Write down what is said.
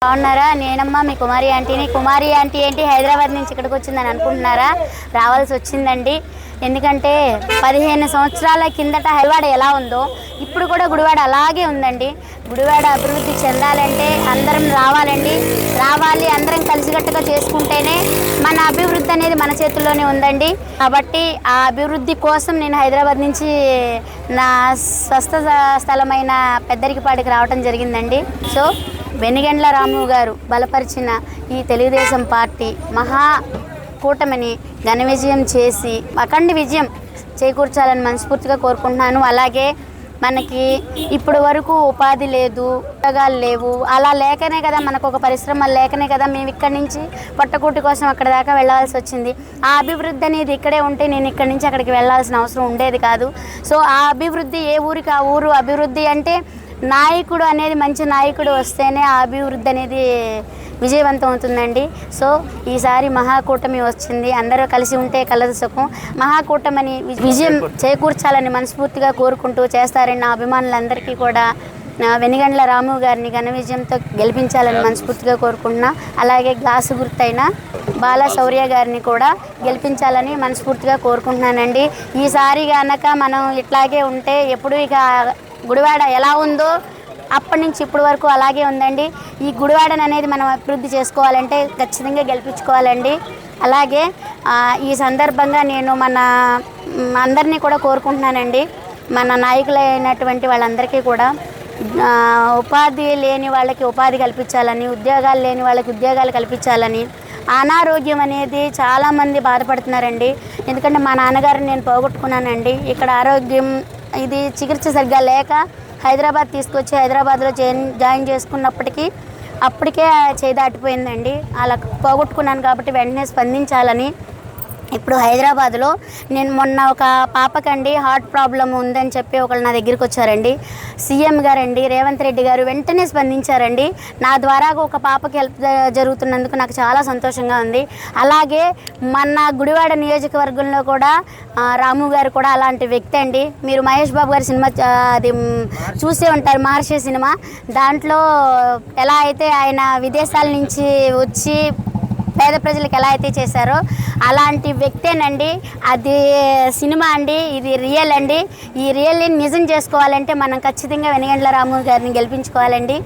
బాగున్నారా? నేనమ్మా మీ కుమారి ఆంటీని. కుమారి ఆంటీ ఏంటి హైదరాబాద్ నుంచి ఇక్కడికి వచ్చిందని అనుకుంటున్నారా? రావాల్సి వచ్చిందండి. ఎందుకంటే 15 సంవత్సరాల కిందట హైదరాబాద్ ఎలా ఉందో ఇప్పుడు కూడా గుడివాడ అలాగే ఉందండి. గుడివాడ అభివృద్ధి చెందాలంటే అందరం రావాలండి. రావాలి, అందరం కలిసికట్టుగా చేసుకుంటేనే మన అభివృద్ధి అనేది మన చేతుల్లోనే ఉందండి. కాబట్టి ఆ అభివృద్ధి కోసం నేను హైదరాబాద్ నుంచి నా స్వస్థ స్థలమైన పెద్దరికపాడికి రావడం జరిగిందండి. సో వెనిగండ్ల రాము గారు బలపరిచిన ఈ తెలుగుదేశం పార్టీ మహా కూటమిని ఘన విజయం చేసి అఖండ విజయం చేకూర్చాలని మనస్ఫూర్తిగా కోరుకుంటున్నాను. అలాగే మనకి ఇప్పుడు వరకు ఉపాధి లేదు, ఉద్యోగాలు లేవు. అలా లేకనే కదా మనకు ఒక పరిశ్రమలు లేకనే కదా మేము ఇక్కడి నుంచి పొట్టకూటి కోసం అక్కడ దాకా వెళ్ళాల్సి వచ్చింది. ఆ అభివృద్ధి అనేది ఇక్కడే ఉంటే నేను ఇక్కడి నుంచి అక్కడికి వెళ్ళాల్సిన అవసరం ఉండేది కాదు. సో ఆ అభివృద్ధి ఏ ఊరికి ఆ ఊరు అభివృద్ధి అంటే నాయకుడు అనేది మంచి నాయకుడు వస్తేనే ఆ అభివృద్ధి అనేది విజయవంతం అవుతుందండి. సో ఈసారి మహాకూటమి వచ్చింది, అందరూ కలిసి ఉంటే కలదు సుఖం. మహాకూటమిని విజయం చేకూర్చాలని మనస్ఫూర్తిగా కోరుకుంటూ చేస్తారని నా అభిమానులందరికీ కూడా వెనిగండ్ల రాము గారిని ఘన విజయంతో గెలిపించాలని మనస్ఫూర్తిగా కోరుకుంటున్నా. అలాగే గ్లాసు గుర్తైన బాల శౌర్య గారిని కూడా గెలిపించాలని మనస్ఫూర్తిగా కోరుకుంటున్నానండి. ఈసారి కనుక మనం ఇట్లాగే ఉంటే ఎప్పుడు ఇక గుడివాడ ఎలా ఉందో అప్పటి నుంచి ఇప్పటి వరకు అలాగే ఉందండి. ఈ గుడివాడను అనేది మనం అభివృద్ధి చేసుకోవాలంటే ఖచ్చితంగా గెలిపించుకోవాలండి. అలాగే ఈ సందర్భంగా నేను మన అందరినీ కూడా కోరుకుంటున్నానండి, మన నాయకులైనటువంటి వాళ్ళందరికీ కూడా ఉపాధి లేని వాళ్ళకి ఉపాధి కల్పించాలని, ఉద్యోగాలు లేని వాళ్ళకి ఉద్యోగాలు కల్పించాలని. అనారోగ్యం అనేది చాలామంది బాధపడుతున్నారండి. ఎందుకంటే మా నాన్నగారిని నేను పోగొట్టుకున్నానండి. ఇక్కడ ఆరోగ్యం ఇది చికిత్స సరిగ్గా లేక హైదరాబాద్ తీసుకొచ్చి హైదరాబాద్లో జాయిన్ చేసుకున్నప్పటికీ అప్పటికే చేయి దాటిపోయిందండి. అలా పోగొట్టుకున్నాను కాబట్టి వెంటనే స్పందించాలని ఇప్పుడు హైదరాబాద్లో నేను మొన్న ఒక పాపకండి హార్ట్ ప్రాబ్లం ఉందని చెప్పి ఒకళ్ళు నా దగ్గరికి వచ్చారండి. సీఎం గారండి రేవంత్ రెడ్డి గారు వెంటనే స్పందించారండి. నా ద్వారా ఒక పాపకి హెల్ప్ జరుగుతున్నందుకు నాకు చాలా సంతోషంగా ఉంది. అలాగే మన గుడివాడ నియోజకవర్గంలో కూడా రాము గారు కూడా అలాంటి వ్యక్తి అండి. మీరు మహేష్ బాబు గారి సినిమా అది చూసే ఉంటారు, మహర్షి సినిమా. దాంట్లో ఎలా అయితే ఆయన విదేశాల నుంచి వచ్చి పేద ప్రజలకు ఎలా అయితే చేశారో అలాంటి వ్యక్తేనండి. అది సినిమా అండి, ఇది రియల్ అండి. ఈ రియల్ని నిజం చేసుకోవాలంటే మనం ఖచ్చితంగా వెనిగండ్ల రాము గారిని గెలిపించుకోవాలండి.